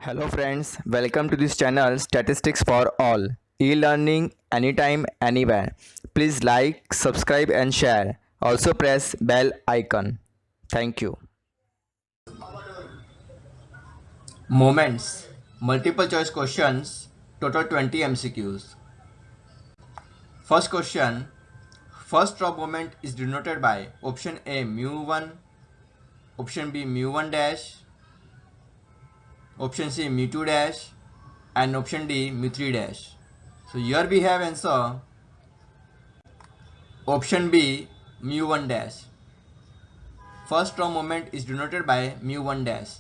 Hello friends, welcome to this channel Statistics for All. E-learning anytime, anywhere. Please like, subscribe and share. Also press bell icon. Thank you. Moments. Multiple choice questions. Total 20 MCQs. First question. First row moment is denoted by option A mu1, option B mu1 dash, option C mu2 dash and option D mu3 dash. So here we have answer option B mu1 dash. First row moment is denoted by mu1 dash.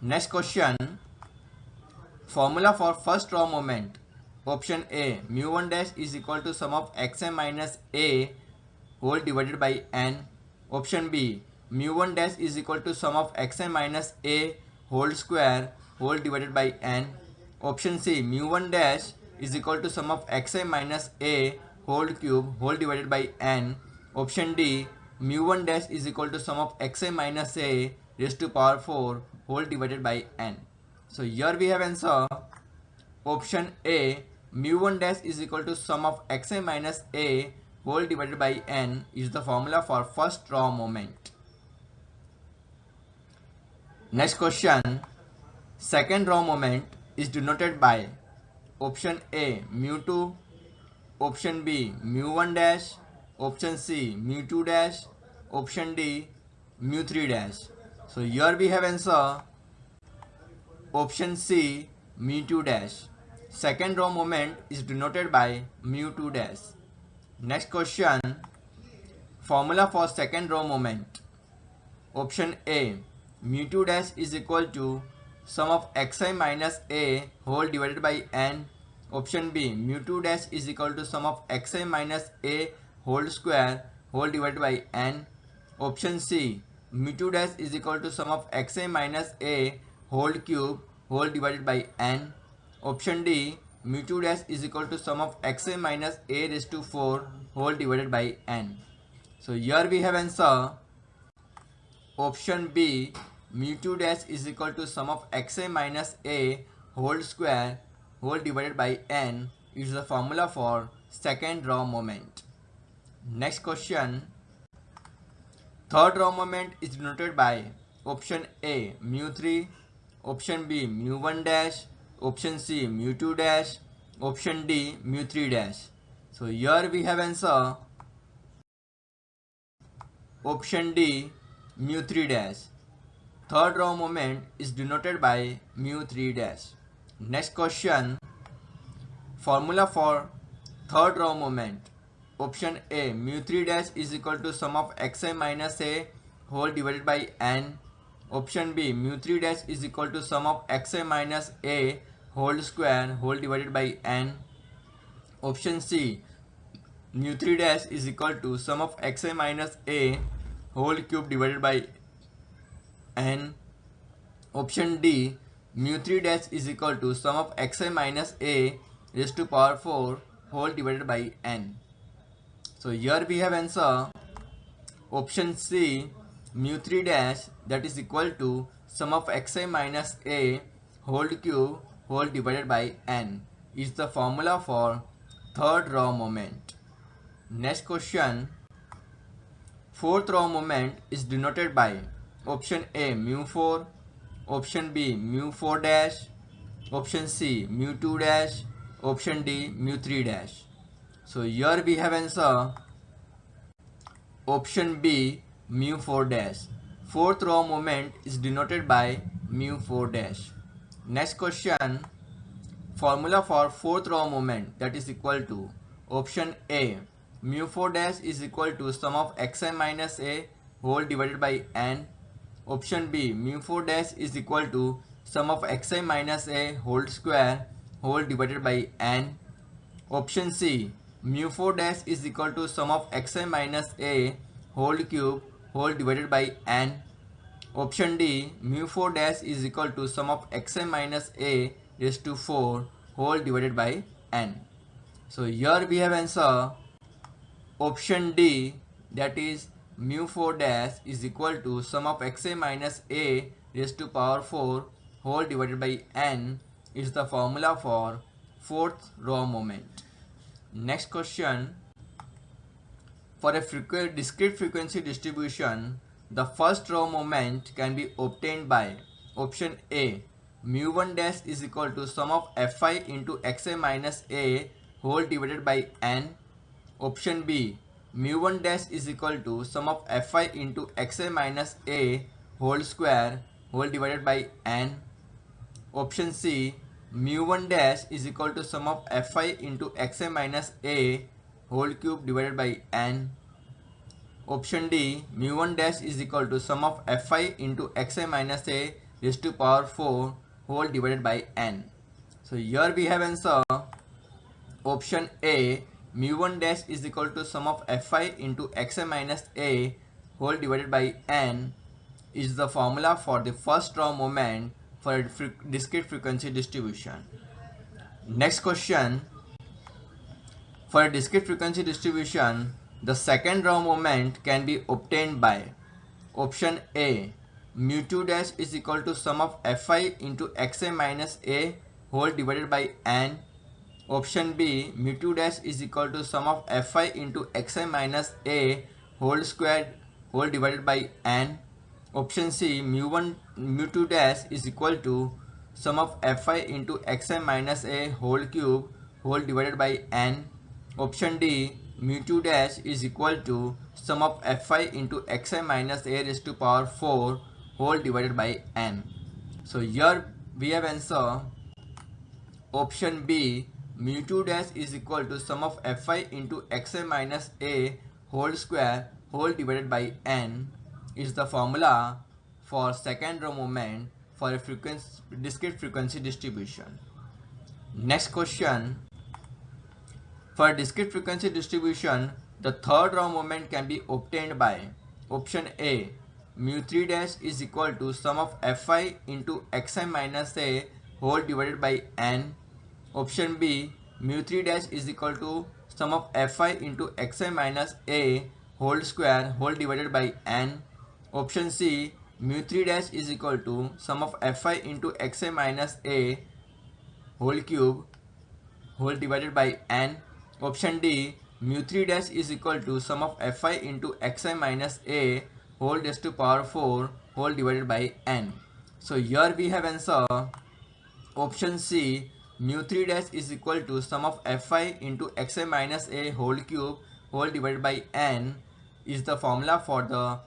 Next question. Formula for first row moment. Option A mu1 dash is equal to sum of xm minus a whole divided by n. Option B mu1 dash is equal to sum of xm minus a whole square whole divided by n. Option C mu1 dash is equal to sum of xm minus a whole cube whole divided by n. Option D mu1 dash is equal to sum of xm minus a raised to power 4 whole divided by n. So here we have answer option A mu1 dash is equal to sum of xm minus a whole divided by n is the formula for first row moment. Next question. Second row moment is denoted by option A mu2, option B mu1 dash, option C mu2 dash, option D mu3 dash. So here we have answer option C mu2 dash. Second row moment is denoted by mu2 dash. Next question. Formula for second row moment. Option A mu2 dash is equal to sum of xi minus a whole divided by n. Option B mu2 dash is equal to sum of xi minus a whole square whole divided by n. Option C mu2 dash is equal to sum of xi minus a whole cube whole divided by n. Option D mu2 dash is equal to sum of xi minus a raised to 4 whole divided by n. So here we have answer option B mu2 dash is equal to sum of xi minus a whole square whole divided by n is the formula for second row moment. Next question. Third row moment is denoted by option A mu3, option B mu1 dash, option C mu2 dash, option D mu3 dash. So here we have answer option D mu3 dash. Third row moment is denoted by mu3 dash. Next question. Formula for third row moment. Option A mu3 dash is equal to sum of xi minus a whole divided by n. Option B mu3 dash is equal to sum of xi minus a whole square whole divided by n. Option C mu3 dash is equal to sum of xi minus a whole cube divided by n. Option D mu3 dash is equal to sum of xi minus a raised to power 4 whole divided by n. So here we have answer option C mu3 dash that is equal to sum of xi minus a whole cube whole divided by n is the formula for third row moment. Next question. Fourth row moment is denoted by option A mu4, option B mu4 dash, option C mu2 dash, option D mu3 dash. So here we have answer option B mu4 dash. Fourth row moment is denoted by mu4 dash. Next question. Formula for fourth row moment that is equal to option A mu4 dash is equal to sum of xi minus a whole divided by n. Option B mu4 dash is equal to sum of xi minus a whole square whole divided by n. Option C mu4 dash is equal to sum of xi minus a whole cube whole divided by n. Option D mu4 dash is equal to sum of xi minus a raised to 4 whole divided by n. So here we have answer option D, that is mu4 dash is equal to sum of xi minus a raised to power 4 whole divided by n is the formula for fourth row moment. Next question. For a discrete frequency distribution, the first row moment can be obtained by option A, mu1 dash is equal to sum of fi into xi minus a whole divided by n. Option B, mu1 dash is equal to sum of fi into xi minus a whole square whole divided by n. Option C, mu1 dash is equal to sum of fi into xi minus a whole cube divided by n. Option D, mu1 dash is equal to sum of fi into xi minus a raised to power 4 whole divided by n. So here we have answer option A, mu1 dash is equal to sum of fi into xi minus a whole divided by n is the formula for the first row moment for a discrete frequency distribution. Next question. For a discrete frequency distribution, the second row moment can be obtained by option A, mu2 dash is equal to sum of fi into xi minus a whole divided by n. Option B, mu2 dash is equal to sum of fi into xi minus a whole squared whole divided by n. Option C, mu2 dash is equal to sum of fi into xi minus a whole cube whole divided by n. Option D, mu2 dash is equal to sum of fi into xi minus a raised to power 4 whole divided by n. So here we have answer option B, mu2 dash is equal to sum of fi into xi minus a whole square whole divided by n is the formula for second row moment for a discrete frequency distribution. Next question. For a discrete frequency distribution, the third row moment can be obtained by option A, mu3 dash is equal to sum of fi into xi minus a whole divided by n. Option B, mu3 dash is equal to sum of fi into xi minus a whole square whole divided by n. Option C, mu3 dash is equal to sum of fi into xi minus a whole cube whole divided by n. Option D, mu3 dash is equal to sum of fi into xi minus a whole raised to power 4 whole divided by n. So here we have answer option C, mu3 dash is equal to sum of fi into xi minus a whole cube whole divided by n is the formula for the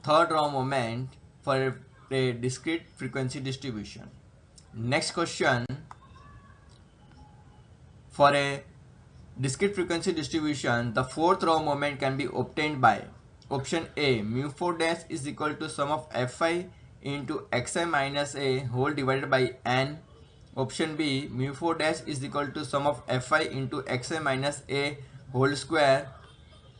third row moment for a discrete frequency distribution. Next question. For a discrete frequency distribution, the fourth row moment can be obtained by option A, mu4 dash is equal to sum of fi into xi minus a whole divided by n. Option B, mu4 dash is equal to sum of fi into xi minus a whole square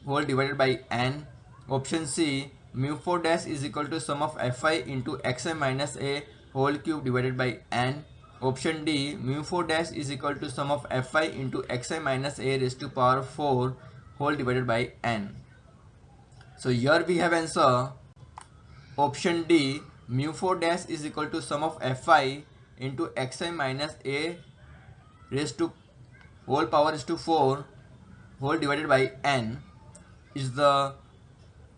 whole divided by n. Option C, mu4 dash is equal to sum of fi into xi minus a whole cube divided by n. Option D, mu4 dash is equal to sum of fi into xi minus a raised to power 4 whole divided by n. So here we have answer option D, mu4 dash is equal to sum of fi into xi minus a raised to whole power is to 4 whole divided by n is the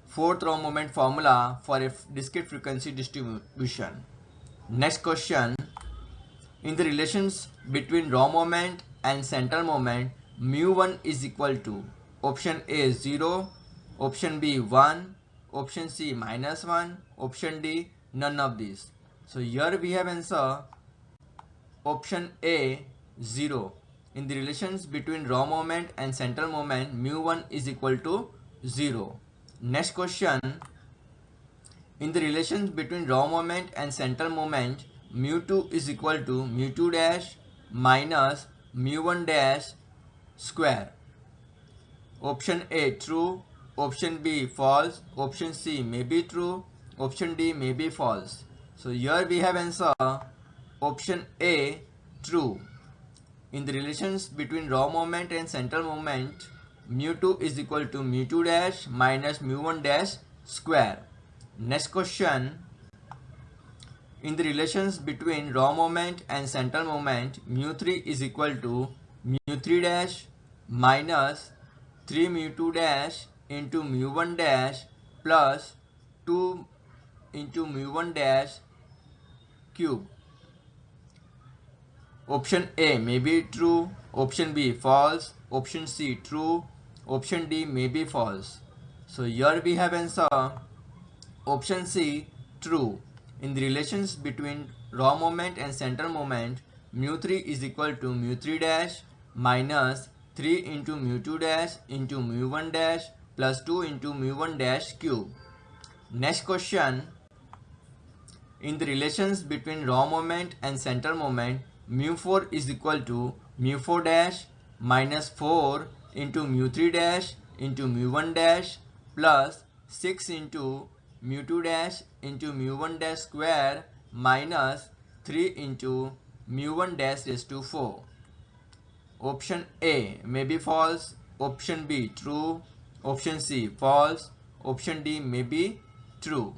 fourth row moment formula for a discrete frequency distribution. Next question. In the relations between row moment and central moment, mu1 is equal to option A 0, option B 1, option C -1, option D none of these. So here we have answer option A 0. In the relations between row moment and central moment, mu1 is equal to 0. Next question. In the relations between row moment and central moment, mu2 is equal to mu2 dash minus mu1 dash square. Option A true, option B false, option C may be true, option D may be false. So here we have answer option A true. In the relations between row moment and central moment, mu2 is equal to mu2 dash minus mu1 dash square. Next question. In the relations between raw moment and central moment, mu3 is equal to mu3 dash minus 3 mu2 dash into mu1 dash plus 2 into mu1 dash cube. Option A may be true, option B false, option C true, option D may be false. So here we have answer option C true. In the relations between raw moment and central moment, mu3 is equal to mu3 dash minus 3 into mu2 dash into mu1 dash plus 2 into mu1 dash cube. Next question. In the relations between raw moment and central moment, mu4 is equal to mu4 dash minus 4 into mu3 dash into mu1 dash plus 6 into mu2 dash into mu1 dash square minus 3 into mu1 dash raised to 4. Option A may be false, option B true, option C false, option D may be true.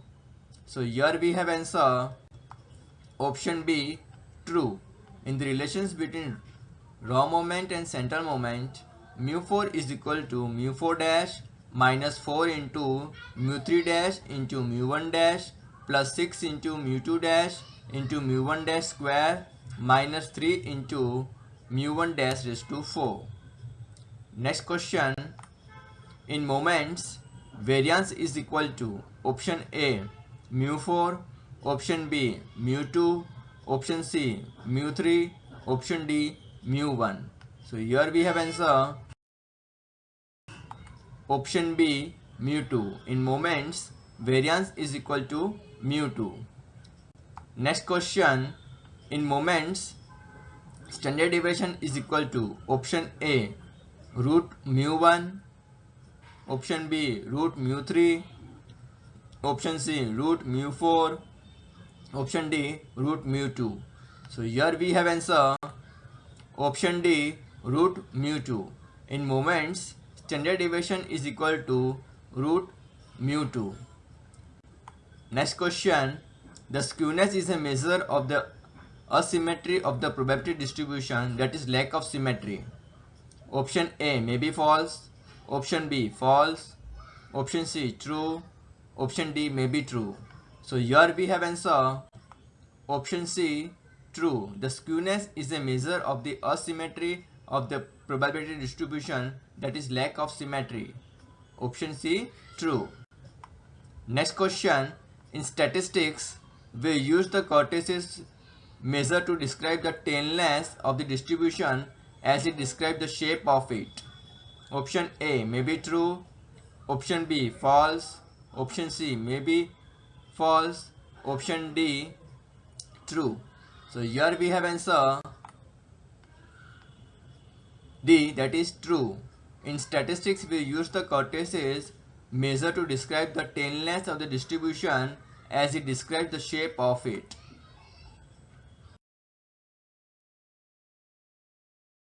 So here we have answer option B true. In the relations between raw moment and central moment, mu4 is equal to mu4 dash minus 4 into mu3 dash into mu1 dash plus 6 into mu2 dash into mu1 dash square minus 3 into mu1 dash raised to 4. Next question. In moments, variance is equal to option A mu4, option B mu2, option C mu3, option D mu1. So here we have answer option B mu2. In moments, variance is equal to mu2. Next question. In moments, standard deviation is equal to option A root mu1, option B root mu3, option C root mu4, option D root mu2. So here we have answer option D root mu2. In moments, standard deviation is equal to root mu2. Next question. The skewness is a measure of the asymmetry of the probability distribution, that is lack of symmetry. Option A may be false, option B false, option C true, option D may be true. So here we have answer option C true. The skewness is a measure of the asymmetry of the probability distribution, that is lack of symmetry. Option C true. Next question. In statistics, we use the Curtis's measure to describe the tailless of the distribution as it describes the shape of it. Option A may be true, option B false, option C may be false, option D true. So here we have answer D, that is true. In statistics, we use the Curtis's measure to describe the tailless of the distribution as it describes the shape of it.